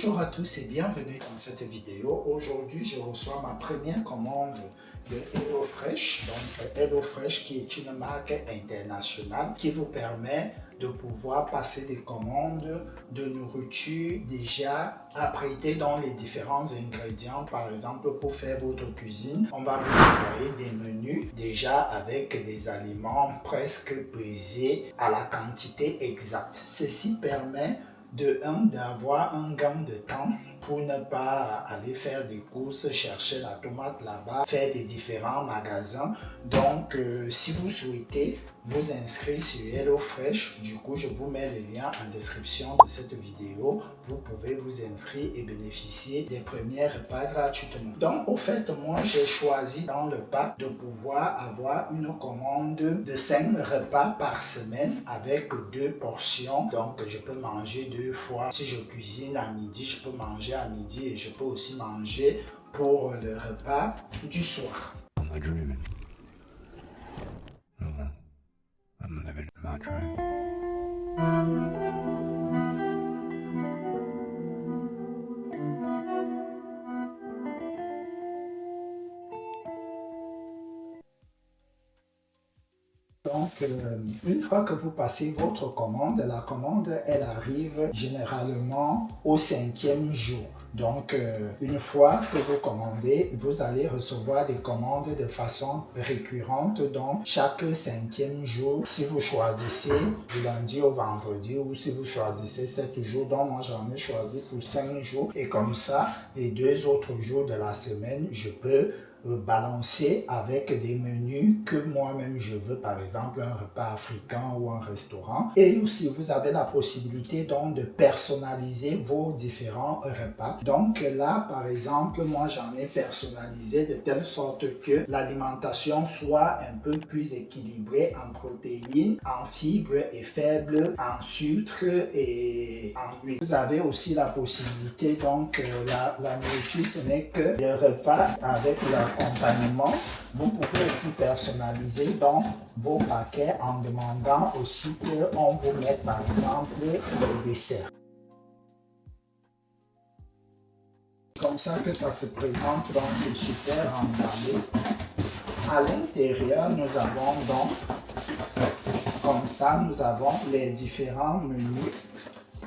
Bonjour à tous et bienvenue dans cette vidéo. Aujourd'hui, je reçois ma première commande de HelloFresh. Donc, HelloFresh qui est une marque internationale qui vous permet de pouvoir passer des commandes de nourriture déjà apprêtées dans les différents ingrédients. Par exemple, pour faire votre cuisine, on va vous envoyer des menus déjà avec des aliments presque pesés à la quantité exacte. Ceci permet d'avoir un gain de temps pour ne pas aller faire des courses, chercher la tomate là-bas, faire des différents magasins. Donc, si vous souhaitez vous inscrire sur HelloFresh, du coup, je vous mets le lien en description de cette vidéo. Vous pouvez vous inscrire et bénéficier des premiers repas gratuitement. Donc, au fait, moi, j'ai choisi dans le pack de pouvoir avoir une commande de 5 repas par semaine avec 2 portions. Donc, je peux manger 2 fois. Si je cuisine à midi, je peux manger à midi et je peux aussi manger pour le repas du soir. I'm dreaming. I'm living my dream. Donc, une fois que vous passez votre commande, la commande, elle arrive généralement au 5e jour. Donc, une fois que vous commandez, vous allez recevoir des commandes de façon récurrente. Donc, chaque 5e jour, si vous choisissez du lundi au vendredi ou si vous choisissez 7 jours, donc moi j'en ai choisi pour 5 jours. Et comme ça, les 2 autres jours de la semaine, je peux balancer avec des menus que moi-même je veux, par exemple un repas africain ou un restaurant. Et aussi vous avez la possibilité donc de personnaliser vos différents repas. Donc là par exemple moi j'en ai personnalisé de telle sorte que l'alimentation soit un peu plus équilibrée en protéines, en fibres et faibles, en sucre et en huile. Vous avez aussi la possibilité donc la nourriture ce n'est que le repas avec l'accompagnement. Vous pouvez aussi personnaliser donc vos paquets en demandant aussi qu'on vous mette par exemple le dessert. Comme ça que ça se présente, donc c'est super emballé. À l'intérieur, nous avons donc, comme ça, nous avons les différents menus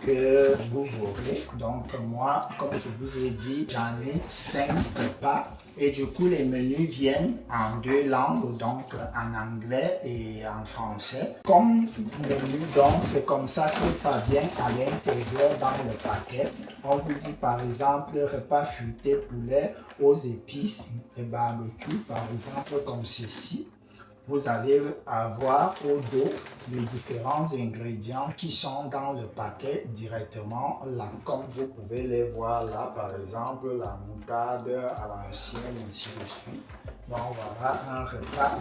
que vous aurez. Donc moi, comme je vous ai dit, j'en ai 5 repas. Et du coup, les menus viennent en 2 langues, donc en anglais et en français. Comme menu, donc, c'est comme ça que ça vient à l'intérieur dans le paquet. On vous dit par exemple repas fruité poulet aux épices et barbecue, par exemple comme ceci. Vous allez avoir au dos les différents ingrédients qui sont dans le paquet directement là, comme vous pouvez les voir là, par exemple la moutarde à l'ancienne, ainsi de suite. Donc voilà un repas.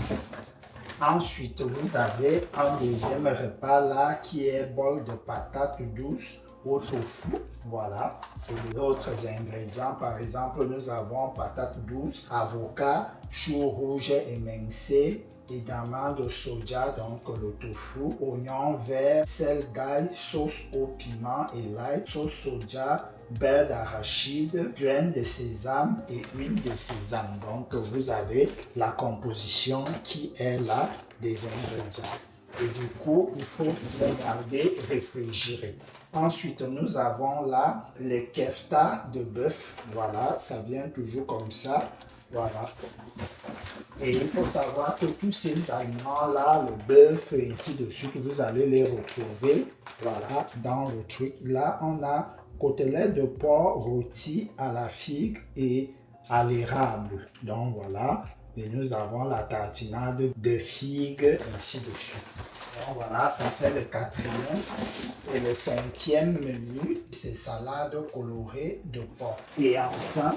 Ensuite, vous avez un deuxième repas là qui est bol de patates douces au tofu. Voilà. Et les autres ingrédients, par exemple, nous avons patates douces, avocat, chou rouge émincé, et d'amandes de soja, donc le tofu, oignon vert, sel d'ail, sauce au piment et l'ail, sauce soja, beurre d'arachide, graines de sésame et huile de sésame. Donc vous avez la composition qui est là des ingrédients. Et du coup, il faut les garder réfrigérés. Ensuite, nous avons là les kefta de bœuf. Voilà, ça vient toujours comme ça. Voilà. Et il faut savoir que tous ces aliments-là, le bœuf et ainsi de suite, vous allez les retrouver, voilà, dans le truc. Là, on a côtelette de porc rôti à la figue et à l'érable. Donc voilà, et nous avons la tartinade de figues, ainsi de suite. Donc voilà, ça fait le 4e. Et le 5e menu, c'est salade colorée de porc. Et enfin,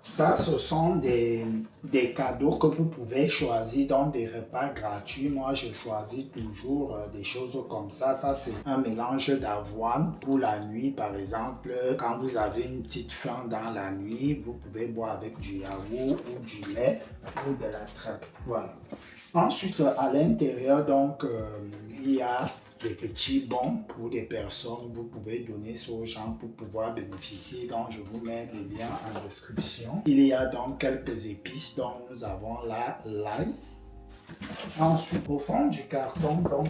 ça, ce sont des cadeaux que vous pouvez choisir dans des repas gratuits. Moi, je choisis toujours des choses comme ça. Ça, c'est un mélange d'avoine pour la nuit, par exemple. Quand vous avez une petite faim dans la nuit, vous pouvez boire avec du yaourt ou du lait ou de la crème. Voilà. Ensuite, à l'intérieur, donc, il y a des petits bons pour des personnes. Vous pouvez donner ça aux gens pour pouvoir bénéficier. Donc, je vous mets les liens en description. Il y a donc quelques épices. Donc, nous avons là l'ail. Ensuite, au fond du carton, donc,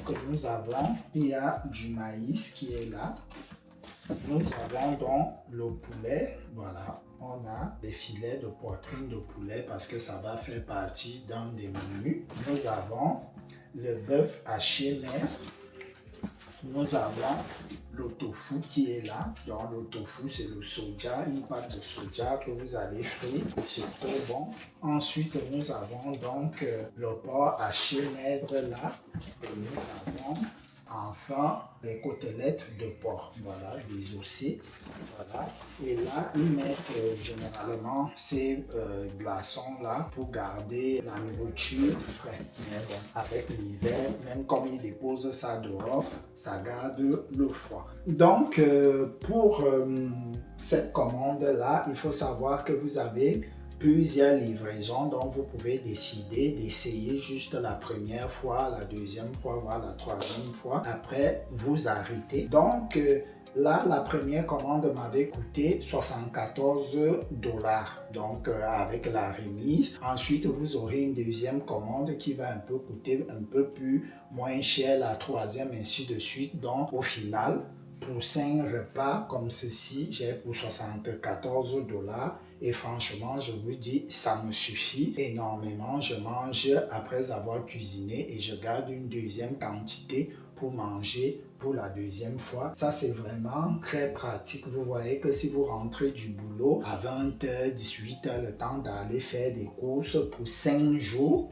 il y a du maïs qui est là. Nous avons donc le poulet, voilà, on a des filets de poitrine de poulet parce que ça va faire partie d'un des menus. Nous avons le bœuf haché maigre. Nous avons le tofu qui est là. Donc le tofu, c'est le soja, une pâte de soja que vous allez frire. C'est très bon. Ensuite, nous avons donc le porc haché maigre là. Et nous avons enfin les côtelettes de porc, voilà, désossées, voilà. Et là, ils mettent généralement ces glaçons là pour garder la nourriture fraîche. Mais bon, avec l'hiver, même comme ils déposent ça dehors, ça garde le froid. Donc, pour cette commande là, il faut savoir que vous avez plusieurs livraisons, donc vous pouvez décider d'essayer juste la première fois, la deuxième fois, voire la troisième fois. Après, vous arrêtez. Donc, là, la première commande m'avait coûté 74 $, donc avec la remise. Ensuite, vous aurez une deuxième commande qui va un peu coûter un peu plus moins cher, la troisième, ainsi de suite. Donc, au final, pour 5 repas comme ceci, j'ai pour 74 $. Et franchement, je vous dis, ça me suffit énormément. Je mange après avoir cuisiné et je garde une deuxième quantité pour manger pour la deuxième fois. Ça, c'est vraiment très pratique. Vous voyez que si vous rentrez du boulot à 20h, 18h, le temps d'aller faire des courses pour 5 jours,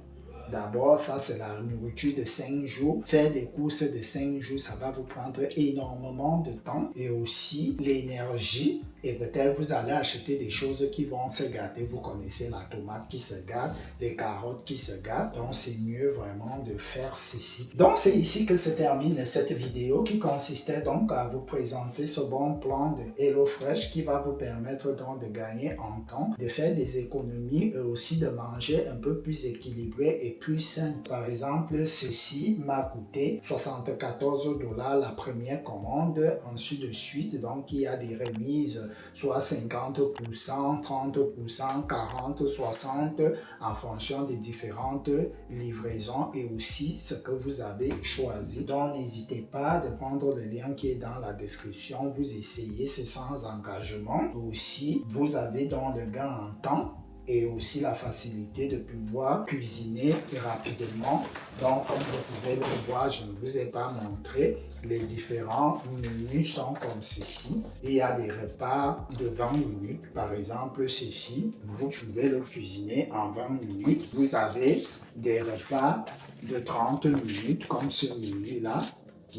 d'abord, ça c'est la nourriture de 5 jours. Faire des courses de 5 jours, ça va vous prendre énormément de temps et aussi l'énergie. Et peut-être vous allez acheter des choses qui vont se gâter. Vous connaissez la tomate qui se gâte, les carottes qui se gâtent. Donc, c'est mieux vraiment de faire ceci. Donc, c'est ici que se termine cette vidéo qui consistait donc à vous présenter ce bon plan de HelloFresh qui va vous permettre donc de gagner en temps, de faire des économies et aussi de manger un peu plus équilibré et plus sain. Par exemple, ceci m'a coûté 74 $ la première commande, ainsi de suite. Donc, il y a des remises soit 50%, 30%, 40%, 60% en fonction des différentes livraisons et aussi ce que vous avez choisi. Donc, n'hésitez pas de prendre le lien qui est dans la description. Vous essayez, c'est sans engagement. Aussi, vous avez donc le gain en temps et aussi la facilité de pouvoir cuisiner rapidement. Donc, comme vous pouvez le voir, je ne vous ai pas montré, les différents menus sont comme ceci. Il y a des repas de 20 minutes. Par exemple, ceci, vous pouvez le cuisiner en 20 minutes. Vous avez des repas de 30 minutes, comme ce menu-là.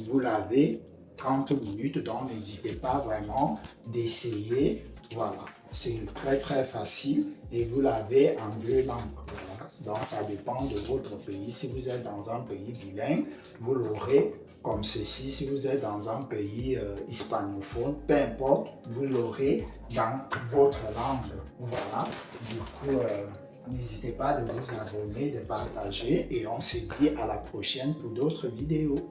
Vous l'avez 30 minutes, donc n'hésitez pas vraiment d'essayer. Voilà, c'est très très facile et vous l'avez en 2 langues. Voilà. Donc ça dépend de votre pays. Si vous êtes dans un pays bilingue, vous l'aurez comme ceci. Si vous êtes dans un pays hispanophone, peu importe, vous l'aurez dans votre langue. Voilà, du coup, n'hésitez pas de vous abonner, de partager et on se dit à la prochaine pour d'autres vidéos.